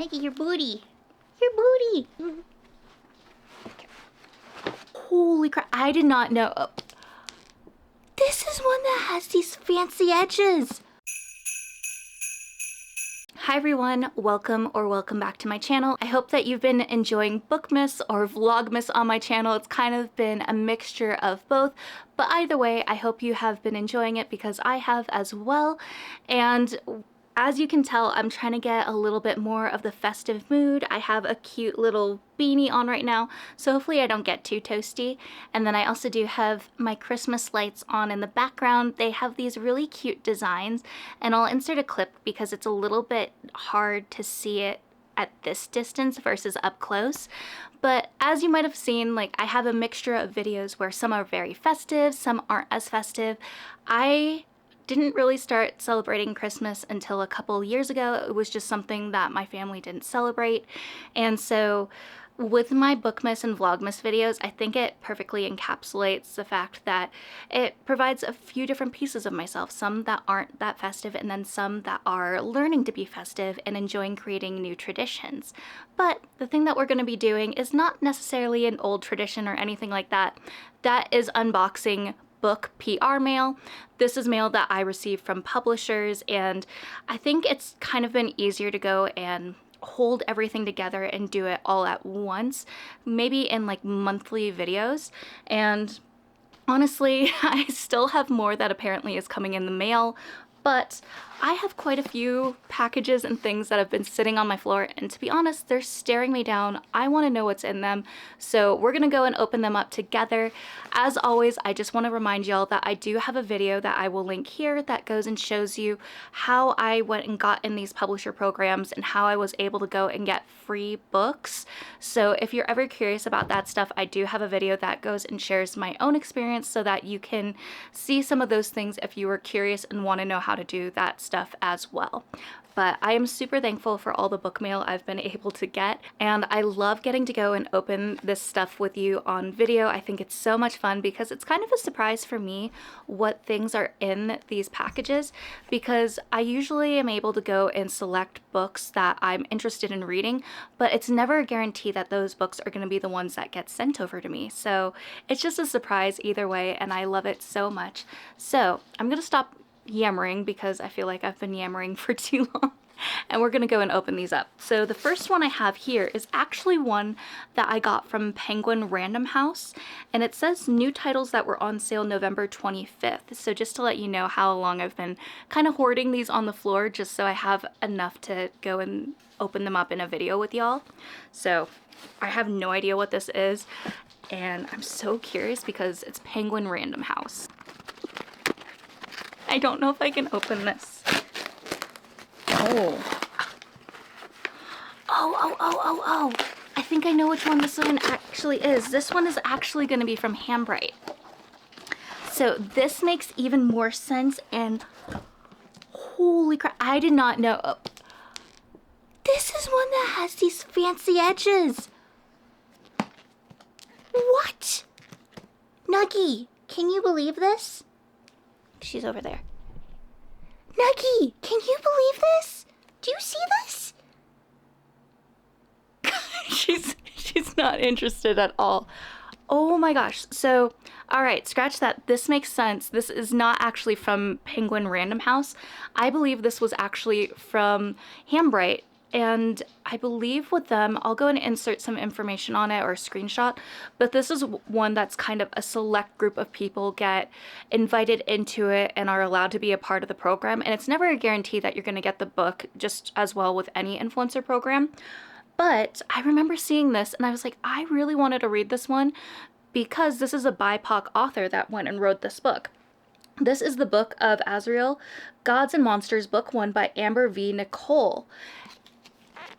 Nike, your booty. Your booty. Okay. Holy crap, I did not know. Oh. This is one that has these fancy edges. Hi everyone, welcome back to my channel. I hope that you've been enjoying Bookmas or Vlogmas on my channel. It's kind of been a mixture of both, but either way, I hope you have been enjoying it because I have as well. And as you can tell, I'm trying to get a little bit more of the festive mood. I have a cute little beanie on right now, so hopefully I don't get too toasty. And then I also do have my Christmas lights on in the background. They have these really cute designs, and I'll insert a clip because it's a little bit hard to see it at this distance versus up close. But as you might have seen, like, I have a mixture of videos where some are very festive, some aren't as festive. I didn't really start celebrating Christmas until a couple years ago. It was just something that my family didn't celebrate. And so with my Bookmas and Vlogmas videos, I think it perfectly encapsulates the fact that it provides a few different pieces of myself, some that aren't that festive and then some that are learning to be festive and enjoying creating new traditions. But the thing that we're going to be doing is not necessarily an old tradition or anything like that. That is unboxing book PR mail. This is mail that I received from publishers, and I think it's kind of been easier to go and hold everything together and do it all at once, maybe in like monthly videos. And honestly, I still have more that apparently is coming in the mail, but I have quite a few packages and things that have been sitting on my floor, and to be honest, they're staring me down. I want to know what's in them, so we're gonna go and open them up together. As always, I just want to remind y'all that I do have a video that I will link here that goes and shows you how I went and got in these publisher programs and how I was able to go and get free books. So if you're ever curious about that stuff, I do have a video that goes and shares my own experience so that you can see some of those things if you were curious and want to know how to do that stuff as well. But I am super thankful for all the book mail I've been able to get, and I love getting to go and open this stuff with you on video. I think it's so much fun because it's kind of a surprise for me what things are in these packages, because I usually am able to go and select books that I'm interested in reading, but it's never a guarantee that those books are going to be the ones that get sent over to me. So it's just a surprise either way, and I love it so much. So I'm going to stop yammering because I feel like I've been yammering for too long, and we're gonna go and open these up. So the first one I have here is actually one that I got from Penguin Random House, and it says new titles that were on sale November 25th. So just to let you know how long I've been kind of hoarding these on the floor just so I have enough to go and open them up in a video with y'all. So I have no idea what this is, and I'm so curious because it's Penguin Random House. I don't know if I can open this. Oh. Oh. I think I know which one this one actually is. This one is actually going to be from Hambright. So this makes even more sense, and holy crap, I did not know. Oh. This is one that has these fancy edges. What? Nuggie, can you believe this? She's over there. Nuggie, can you believe this? Do you see this? she's not interested at all. Oh my gosh. So, all right, scratch that. This makes sense. This is not actually from Penguin Random House. I believe this was actually from Hambright. And I believe with them, I'll go and insert some information on it or a screenshot, but this is one that's kind of a select group of people get invited into it and are allowed to be a part of the program. And it's never a guarantee that you're going to get the book, just as well with any influencer program. But I remember seeing this and I was like, I really wanted to read this one because this is a BIPOC author that went and wrote this book. This is the Book of Azrael, Gods and Monsters, Book 1 by Amber V. Nicole.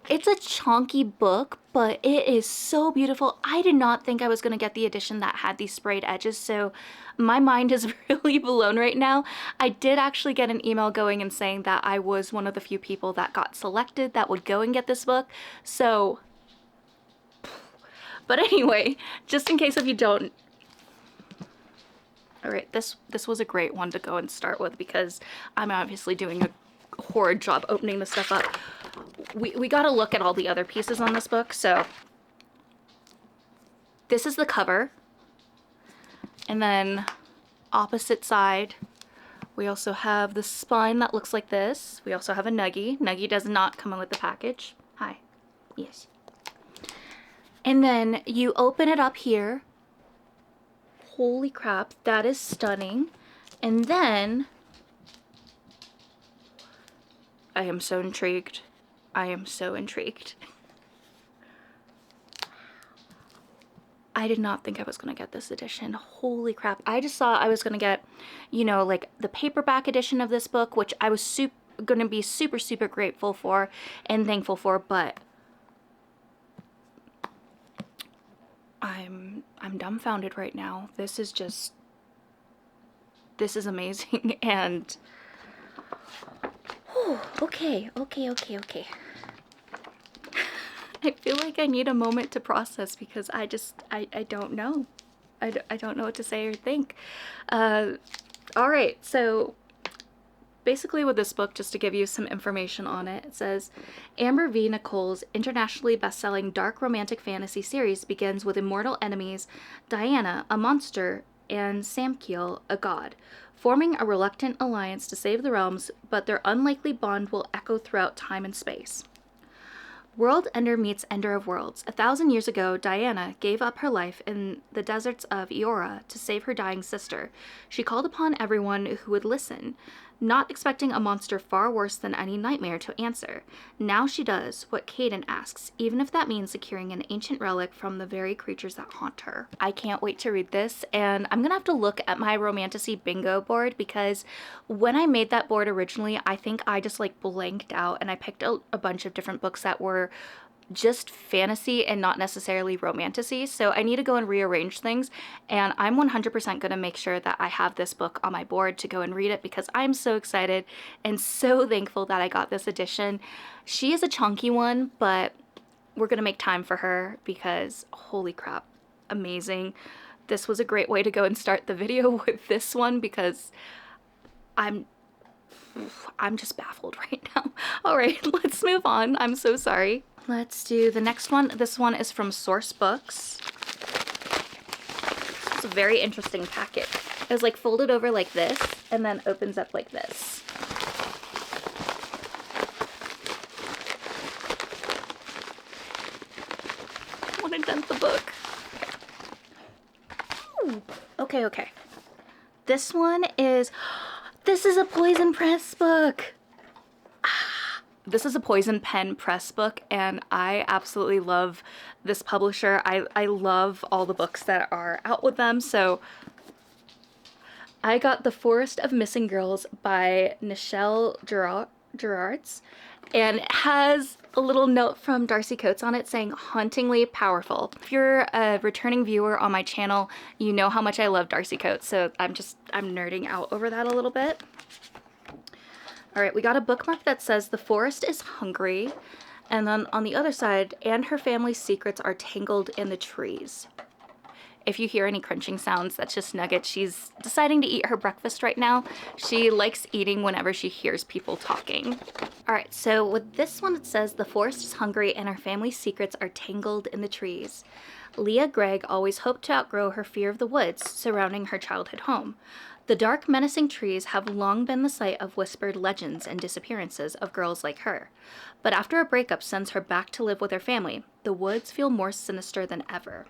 It's a chunky book, but it is so beautiful. I did not think I was going to get the edition that had these sprayed edges, so my mind is really blown right now. I did actually get an email going and saying that I was one of the few people that got selected that would go and get this book, so... But anyway, just in case if you don't... Alright, this was a great one to go and start with because I'm obviously doing a horrid job opening this stuff up. we got to look at all the other pieces on this book. So this is the cover. And then opposite side, we also have the spine that looks like this. We also have a Nuggie. Nuggie does not come in with the package. Hi. Yes. And then you open it up here. Holy crap, that is stunning. And then I am so intrigued. I am so intrigued. I did not think I was going to get this edition. Holy crap. I just thought I was going to get, you know, like the paperback edition of this book, which I was going to be super, super grateful for and thankful for, but I'm dumbfounded right now. This is amazing. And whew, okay. I feel like I need a moment to process because I don't know. I don't know what to say or think. All right, so basically with this book, just to give you some information on it, it says, Amber V. Nicole's internationally best-selling dark romantic fantasy series begins with immortal enemies Diana, a monster, and Samkiel, a god, forming a reluctant alliance to save the realms, but their unlikely bond will echo throughout time and space. World Ender meets Ender of Worlds. 1,000 years ago, Diana gave up her life in the deserts of Eora to save her dying sister. She called upon everyone who would listen, not expecting a monster far worse than any nightmare to answer. Now she does what Caden asks, even if that means securing an ancient relic from the very creatures that haunt her. I can't wait to read this, and I'm gonna have to look at my Romantasy bingo board because when I made that board originally, I think I just like blanked out and I picked out a bunch of different books that were just fantasy and not necessarily romantasy, so I need to go and rearrange things, and I'm 100% gonna make sure that I have this book on my board to go and read it because I'm so excited and so thankful that I got this edition. She is a chunky one, but we're gonna make time for her because holy crap, amazing. This was a great way to go and start the video with this one because I'm just baffled right now. All right, let's move on. I'm so sorry. Let's do the next one. This one is from Source Books. It's a very interesting packet. It was like folded over like this and then opens up like this. I want to dent the book. Ooh. Okay. This one is, this is a Poison Press book. This is a Poison Pen Press book, and I absolutely love this publisher. I love all the books that are out with them, so I got The Forest of Missing Girls by Nichelle Gerards, and it has a little note from Darcy Coates on it saying, hauntingly powerful. If you're a returning viewer on my channel, you know how much I love Darcy Coates, so I'm nerding out over that a little bit. All right, we got a bookmark that says The Forest is Hungry, and then on the other side, and her family's secrets are tangled in the trees. If you hear any crunching sounds, that's just Nugget. She's deciding to eat her breakfast right now. She likes eating whenever she hears people talking. All right, so with this one, it says The Forest is Hungry and her family's secrets are tangled in the trees. Leah Gregg always hoped to outgrow her fear of the woods surrounding her childhood home. The dark, menacing trees have long been the site of whispered legends and disappearances of girls like her. But after a breakup sends her back to live with her family, the woods feel more sinister than ever.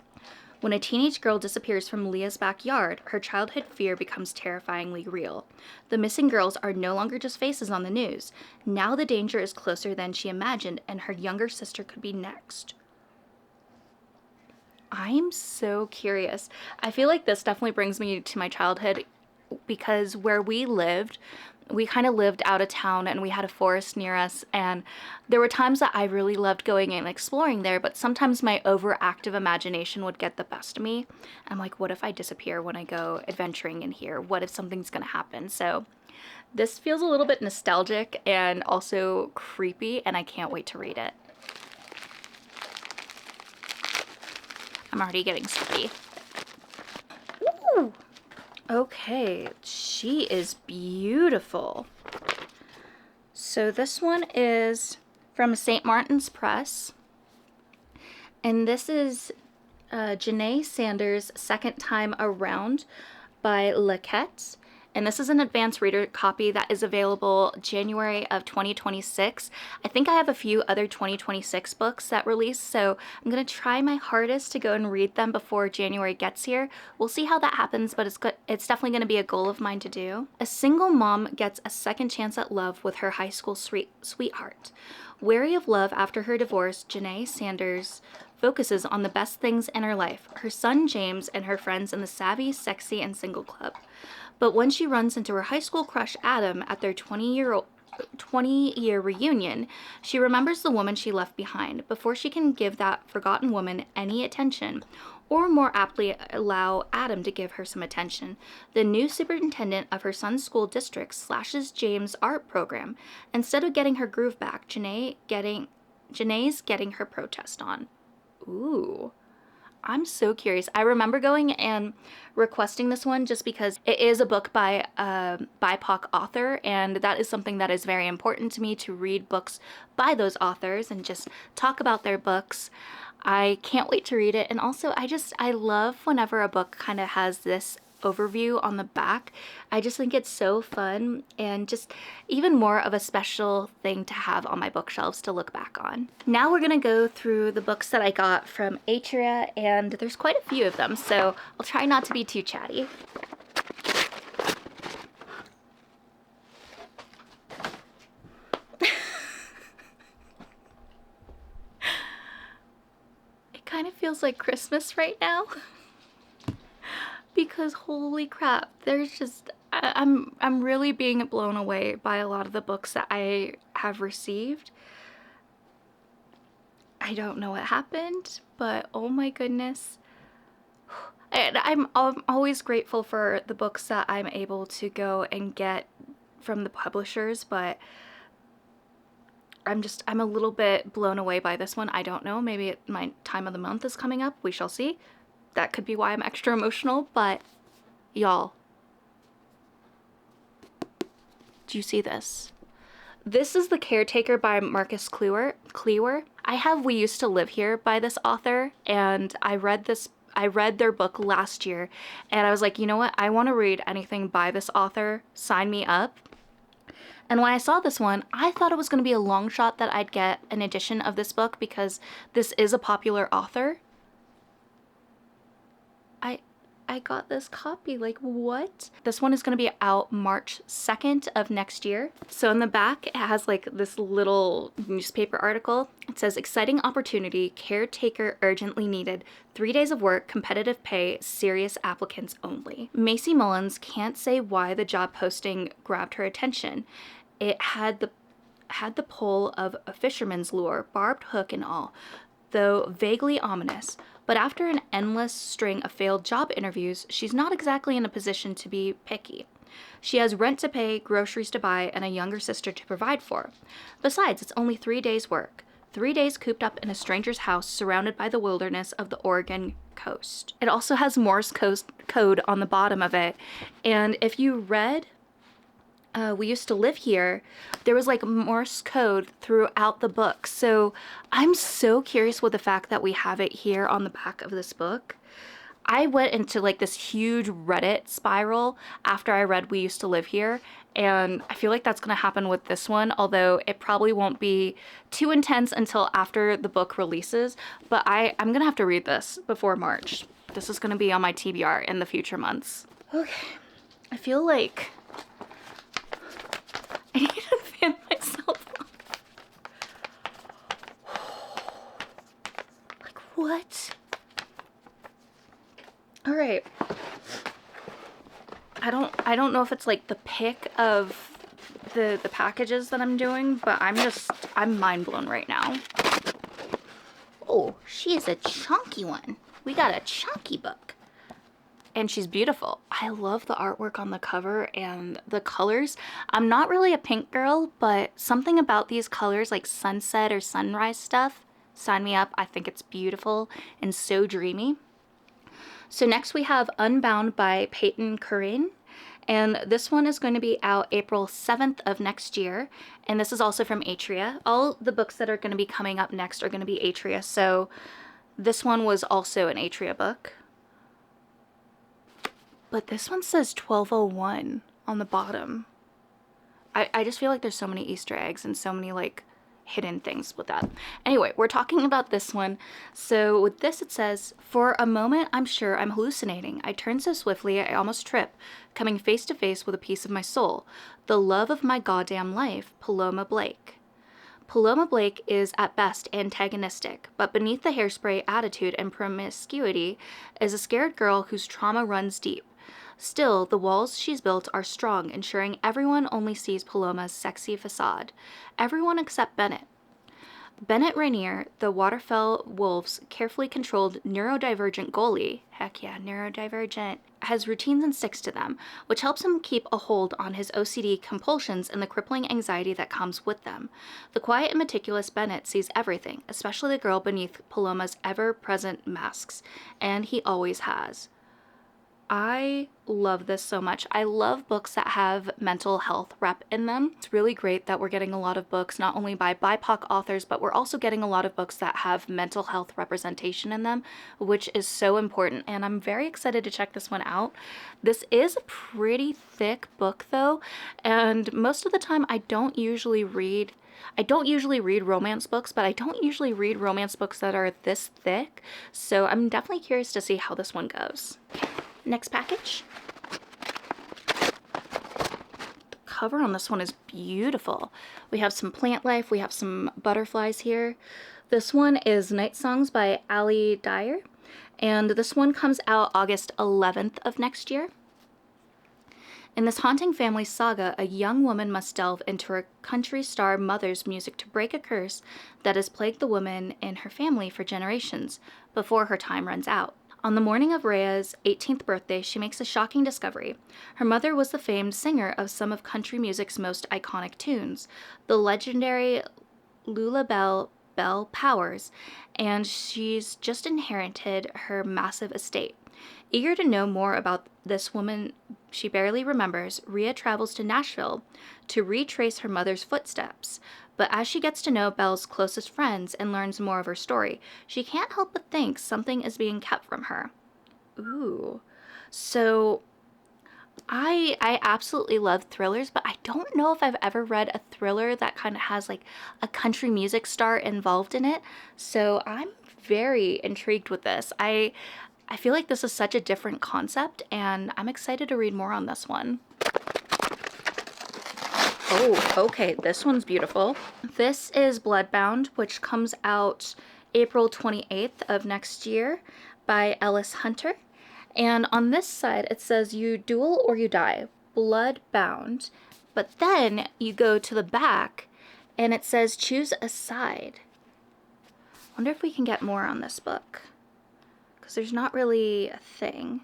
When a teenage girl disappears from Leah's backyard, her childhood fear becomes terrifyingly real. The missing girls are no longer just faces on the news. Now the danger is closer than she imagined, and her younger sister could be next. I'm so curious. I feel like this definitely brings me to my childhood because where we lived, we kind of lived out of town and we had a forest near us, and there were times that I really loved going and exploring there, but sometimes my overactive imagination would get the best of me. I'm like, what if I disappear when I go adventuring in here? What if something's gonna happen? So this feels a little bit nostalgic and also creepy, and I can't wait to read it. I'm already getting sweaty. Ooh. Okay, she is beautiful. So this one is from St. Martin's Press. And this is Janae Sanders' Second Time Around by Laquette. And this is an advanced reader copy that is available January of 2026. I think I have a few other 2026 books that release, so I'm going to try my hardest to go and read them before January gets here. We'll see how that happens, but it's definitely going to be a goal of mine to do. A single mom gets a second chance at love with her high school sweetheart. Wary of love after her divorce, Janae Sanders focuses on the best things in her life, her son James and her friends in the savvy, sexy, and single club. But when she runs into her high school crush Adam at their 20-year reunion, she remembers the woman she left behind before she can give that forgotten woman any attention, or more aptly allow Adam to give her some attention. The new superintendent of her son's school district slashes James' art program. Instead of getting her groove back, Janae's getting her protest on. Ooh. I'm so curious. I remember going and requesting this one just because it is a book by a BIPOC author, and that is something that is very important to me, to read books by those authors and just talk about their books. I can't wait to read it, and also I love whenever a book kind of has this overview on the back. I just think it's so fun and just even more of a special thing to have on my bookshelves to look back on. Now we're gonna go through the books that I got from Atria, and there's quite a few of them, so I'll try not to be too chatty. It kind of feels like Christmas right now. Because holy crap, there's just, I'm really being blown away by a lot of the books that I have received. I don't know what happened, but oh my goodness. And I'm always grateful for the books that I'm able to go and get from the publishers, but I'm a little bit blown away by this one. I don't know, maybe my time of the month is coming up, we shall see. That could be why I'm extra emotional, but y'all, do you see this? This is The Caretaker by Marcus Clewer. I have We Used to Live Here by this author, and I read their book last year, and I was like, you know what? I want to read anything by this author. Sign me up. And when I saw this one, I thought it was going to be a long shot that I'd get an edition of this book because this is a popular author. I got this copy, like what? This one is going to be out March 2nd of next year. So in the back, it has like this little newspaper article. It says, exciting opportunity, caretaker urgently needed, 3 days of work, competitive pay, serious applicants only. Macy Mullins can't say why the job posting grabbed her attention. It had the pull of a fisherman's lure, barbed hook and all, though vaguely ominous. But after an endless string of failed job interviews, she's not exactly in a position to be picky. She has rent to pay, groceries to buy, and a younger sister to provide for. Besides, it's only 3 days' work. 3 days cooped up in a stranger's house surrounded by the wilderness of the Oregon coast. It also has Morse code on the bottom of it. And if you read We Used to Live Here, there was like Morse code throughout the book. So I'm so curious with the fact that we have it here on the back of this book. I went into like this huge Reddit spiral after I read We Used to Live Here, and I feel like that's going to happen with this one, although it probably won't be too intense until after the book releases. But I'm going to have to read this before March. This is going to be on my TBR in the future months. Okay, I feel like I need to fan myself up. Like, what? All right. I don't know if it's like the pick of the packages that I'm doing, but I'm mind blown right now. Oh, she is a chunky one. We got a chunky book. And she's beautiful. I love the artwork on the cover and the colors. I'm not really a pink girl, but something about these colors, like sunset or sunrise stuff, sign me up. I think it's beautiful and so dreamy. So next we have Unbound by Peyton Corinne. And this one is going to be out April 7th of next year. And this is also from Atria. All the books that are going to be coming up next are going to be Atria. So this one was also an Atria book. But this one says 1201 on the bottom. I just feel like there's so many Easter eggs and so many like hidden things with that. Anyway, we're talking about this one. So with this it says, "For a moment I'm sure I'm hallucinating. I turn so swiftly I almost trip, coming face to face with a piece of my soul. The love of my goddamn life, Paloma Blake." Paloma Blake is at best antagonistic, but beneath the hairspray attitude and promiscuity is a scared girl whose trauma runs deep. Still, the walls she's built are strong, ensuring everyone only sees Paloma's sexy facade. Everyone except Bennett. Bennett Rainier, the Waterfell Wolves' carefully controlled neurodivergent goalie, heck yeah, neurodivergent, has routines and sticks to them, which helps him keep a hold on his OCD compulsions and the crippling anxiety that comes with them. The quiet and meticulous Bennett sees everything, especially the girl beneath Paloma's ever-present masks, and he always has. I love this so much. I love books that have mental health rep in them. It's really great that we're getting a lot of books not only by BIPOC authors, but we're also getting a lot of books that have mental health representation in them, which is so important, and I'm very excited to check this one out. This is a pretty thick book though, and most of the time I don't usually read romance books, but I don't usually read romance books that are this thick, so I'm definitely curious to see how this one goes. Next package. The cover on this one is beautiful. We have some plant life, we have some butterflies here. This one is Night Songs by Ali Dyer, and this one comes out August 11th of next year. In this haunting family saga, a young woman must delve into her country star mother's music to break a curse that has plagued the woman in her family for generations before her time runs out. On the morning of Rhea's 18th birthday, she makes a shocking discovery. Her mother was the famed singer of some of country music's most iconic tunes, the legendary Belle Powers, and she's just inherited her massive estate. Eager to know more about this woman she barely remembers, Rhea travels to Nashville to retrace her mother's footsteps. But as she gets to know Belle's closest friends and learns more of her story, she can't help but think something is being kept from her. Ooh. So I absolutely love thrillers, but I don't know if I've ever read a thriller that kind of has like a country music star involved in it. So I'm very intrigued with this. I feel like this is such a different concept, and I'm excited to read more on this one. Oh, okay, this one's beautiful. This is Bloodbound, which comes out April 28th of next year by Ellis Hunter. And on this side, it says you duel or you die, Bloodbound. But then you go to the back and it says choose a side. Wonder if we can get more on this book, because there's not really a thing.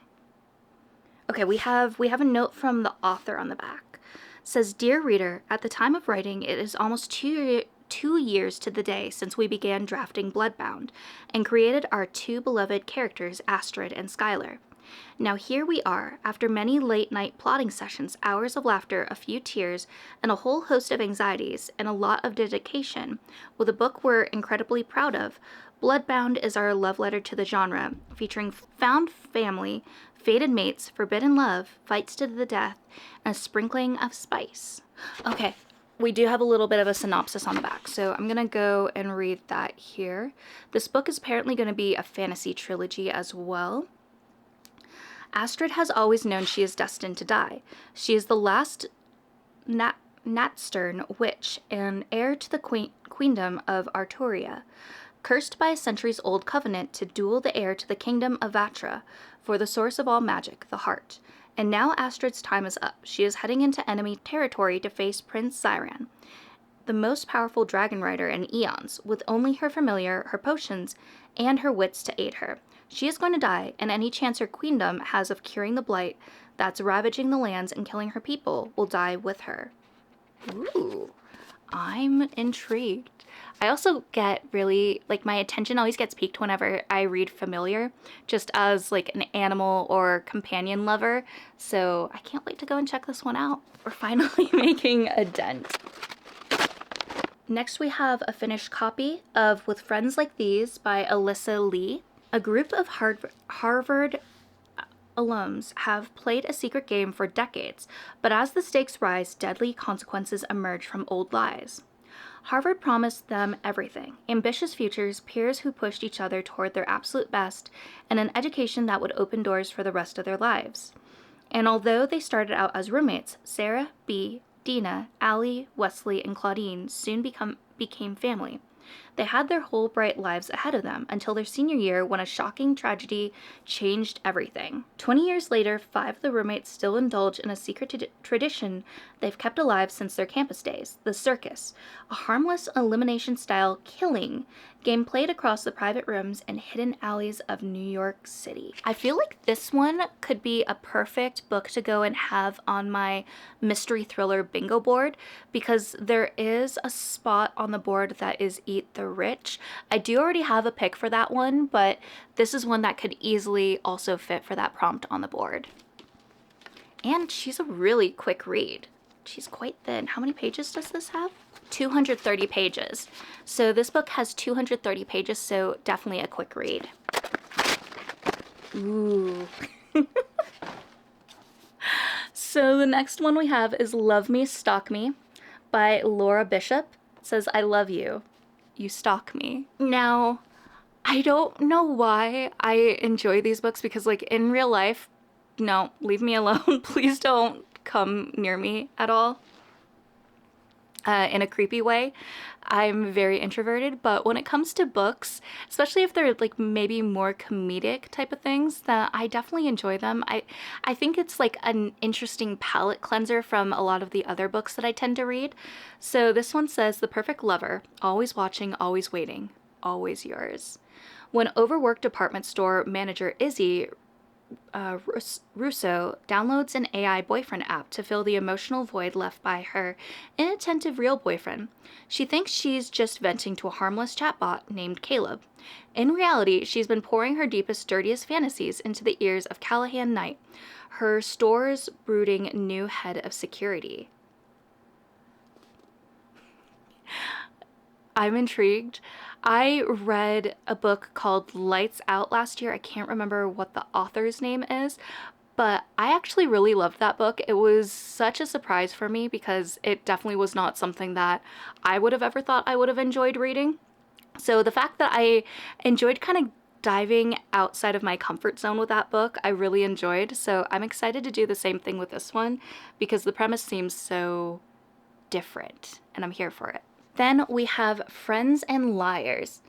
Okay, we have a note from the author on the back. It says, "Dear reader, at the time of writing, it is almost 2 years to the day since we began drafting Bloodbound and created our two beloved characters, Astrid and Skylar. Now here we are, after many late-night plotting sessions, hours of laughter, a few tears, and a whole host of anxieties, and a lot of dedication, with a book we're incredibly proud of. Bloodbound is our love letter to the genre, featuring found family, fated mates, forbidden love, fights to the death, and a sprinkling of spice." Okay, we do have a little bit of a synopsis on the back, so I'm gonna go and read that here. This book is apparently going to be a fantasy trilogy as well. Astrid has always known she is destined to die. She is the last Natstern witch and heir to the queendom of Arturia, cursed by a centuries-old covenant to duel the heir to the kingdom of Atria for the source of all magic, the heart. And now Astrid's time is up. She is heading into enemy territory to face Prince Zyran, the most powerful dragon rider in eons, with only her familiar, her potions, and her wits to aid her. She is going to die, and any chance her queendom has of curing the blight that's ravaging the lands and killing her people will die with her. Ooh, I'm intrigued. I also get really, like, my attention always gets piqued whenever I read familiar, just as like an animal or companion lover. So I can't wait to go and check this one out. We're finally making a dent. Next we have a finished copy of With Friends Like These by Alyssa Lee. A group of Harvard alums have played a secret game for decades, but as the stakes rise, deadly consequences emerge from old lies. Harvard promised them everything: ambitious futures, peers who pushed each other toward their absolute best, and an education that would open doors for the rest of their lives. And although they started out as roommates, Sarah, Bea, Dina, Allie, Wesley, and Claudine soon became family. They had their whole bright lives ahead of them until their senior year, when a shocking tragedy changed everything. 20 years later, 5 of the roommates still indulge in a secret tradition they've kept alive since their campus days: the circus, a harmless elimination-style killing game played across the private rooms and hidden alleys of New York City. I feel like this one could be a perfect book to go and have on my mystery thriller bingo board, because there is a spot on the board that is Eat the Rich. I do already have a pick for that one, but this is one that could easily also fit for that prompt on the board. And she's a really quick read. She's quite thin. How many pages does this have? 230 pages. So this book has 230 pages, so definitely a quick read. Ooh. So the next one we have is Love Me, Stalk Me by Laura Bishop. It says, I love you. You stalk me. Now, I don't know why I enjoy these books, because like in real life, no, leave me alone. Please don't come near me at all. In a creepy way. I'm very introverted, but when it comes to books, especially if they're like maybe more comedic type of things, that I definitely enjoy them. I think it's like an interesting palate cleanser from a lot of the other books that I tend to read. So this one says, the perfect lover, always watching, always waiting, always yours. When overworked department store manager Izzy Russo downloads an AI boyfriend app to fill the emotional void left by her inattentive real boyfriend. She thinks she's just venting to a harmless chatbot named Caleb. In reality, she's been pouring her deepest, dirtiest fantasies into the ears of Callahan Knight, her store's brooding new head of security. I'm intrigued. I read a book called Lights Out last year. I can't remember what the author's name is, but I actually really loved that book. It was such a surprise for me because it definitely was not something that I would have ever thought I would have enjoyed reading. So the fact that I enjoyed kind of diving outside of my comfort zone with that book, I really enjoyed. So I'm excited to do the same thing with this one because the premise seems so different and I'm here for it. Then we have Friends and Liars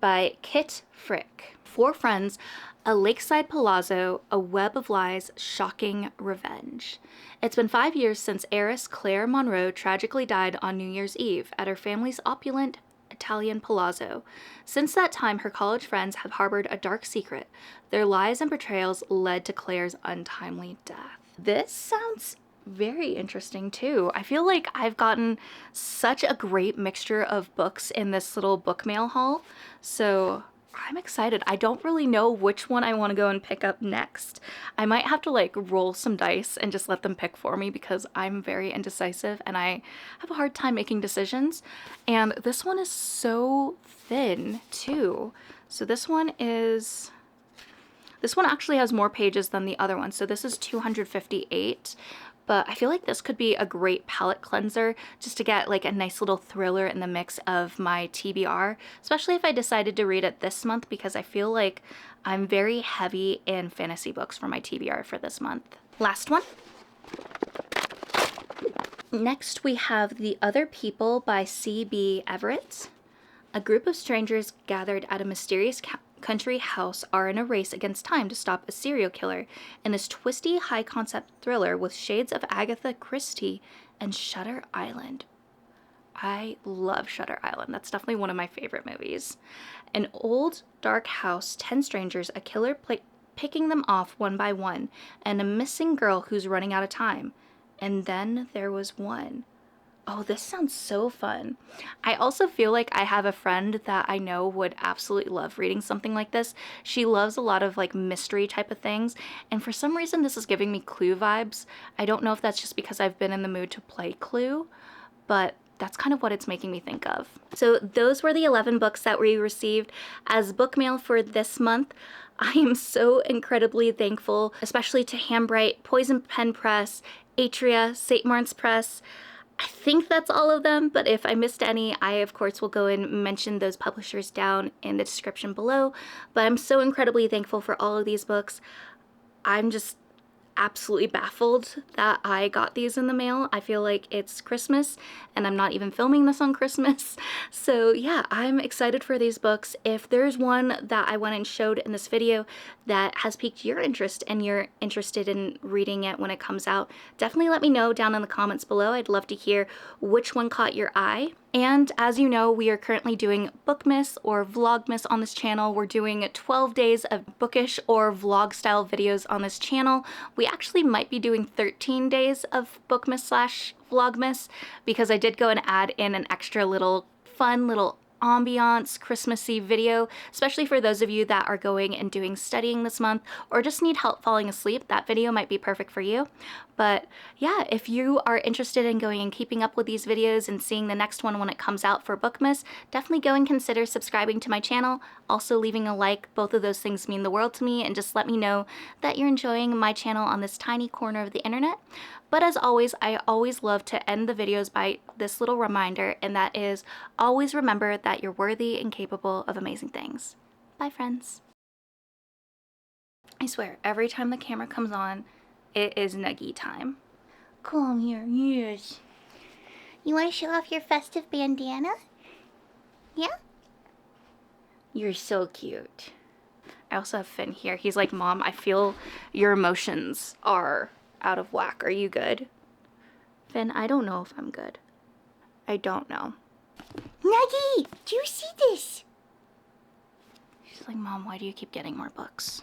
by Kit Frick. 4 friends, a lakeside palazzo, a web of lies, shocking revenge. It's been 5 years since heiress Claire Monroe tragically died on New Year's Eve at her family's opulent Italian palazzo. Since that time, her college friends have harbored a dark secret. Their lies and betrayals led to Claire's untimely death. This sounds very interesting too. I feel like I've gotten such a great mixture of books in this little book mail haul, so I'm excited. I don't really know which one I want to go and pick up next. I might have to like roll some dice and just let them pick for me because I'm very indecisive and I have a hard time making decisions. And this one is so thin too. So this one actually has more pages than the other one. So this is 258. But I feel like this could be a great palate cleanser just to get like a nice little thriller in the mix of my TBR, especially if I decided to read it this month because I feel like I'm very heavy in fantasy books for my TBR for this month. Last one. Next we have The Other People by C.B. Everett. A group of strangers gathered at a mysterious country house are in a race against time to stop a serial killer in this twisty high-concept thriller with shades of Agatha Christie and Shutter Island. I love Shutter Island. That's definitely one of my favorite movies. An old, dark house, 10 strangers, a killer picking them off one by one, and a missing girl who's running out of time. And then there was one. Oh, this sounds so fun. I also feel like I have a friend that I know would absolutely love reading something like this. She loves a lot of like mystery type of things, and for some reason this is giving me Clue vibes. I don't know if that's just because I've been in the mood to play Clue, but that's kind of what it's making me think of. So those were the 11 books that we received as book mail for this month. I am so incredibly thankful, especially to Hambright, Poison Pen Press, Atria, St. Martin's Press. I think that's all of them, but if I missed any, I of course will go and mention those publishers down in the description below. But I'm so incredibly thankful for all of these books. I'm just absolutely baffled that I got these in the mail. I feel like it's Christmas and I'm not even filming this on Christmas. So yeah, I'm excited for these books. If there's one that I went and showed in this video that has piqued your interest and you're interested in reading it when it comes out, definitely let me know down in the comments below. I'd love to hear which one caught your eye. And as you know, we are currently doing Bookmas or Vlogmas on this channel. We're doing 12 days of bookish or vlog style videos on this channel. We actually might be doing 13 days of Bookmas / Vlogmas because I did go and add in an extra little fun little ambiance Christmassy video, especially for those of you that are going and doing studying this month or just need help falling asleep. That video might be perfect for you. But yeah, if you are interested in going and keeping up with these videos and seeing the next one when it comes out for Bookmas, definitely go and consider subscribing to my channel. Also leaving a like. Both of those things mean the world to me, and just let me know that you're enjoying my channel on this tiny corner of the internet. But as always, I always love to end the videos by this little reminder, and that is always remember that you're worthy and capable of amazing things. Bye, friends. I swear, every time the camera comes on, it is Nuggie time. Come here, yes. You want to show off your festive bandana? Yeah? You're so cute. I also have Finn here. He's like, Mom, I feel your emotions are out of whack. Are you good? Finn, I don't know if I'm good. I don't know. Nuggie, do you see this? She's like, Mom, why do you keep getting more books?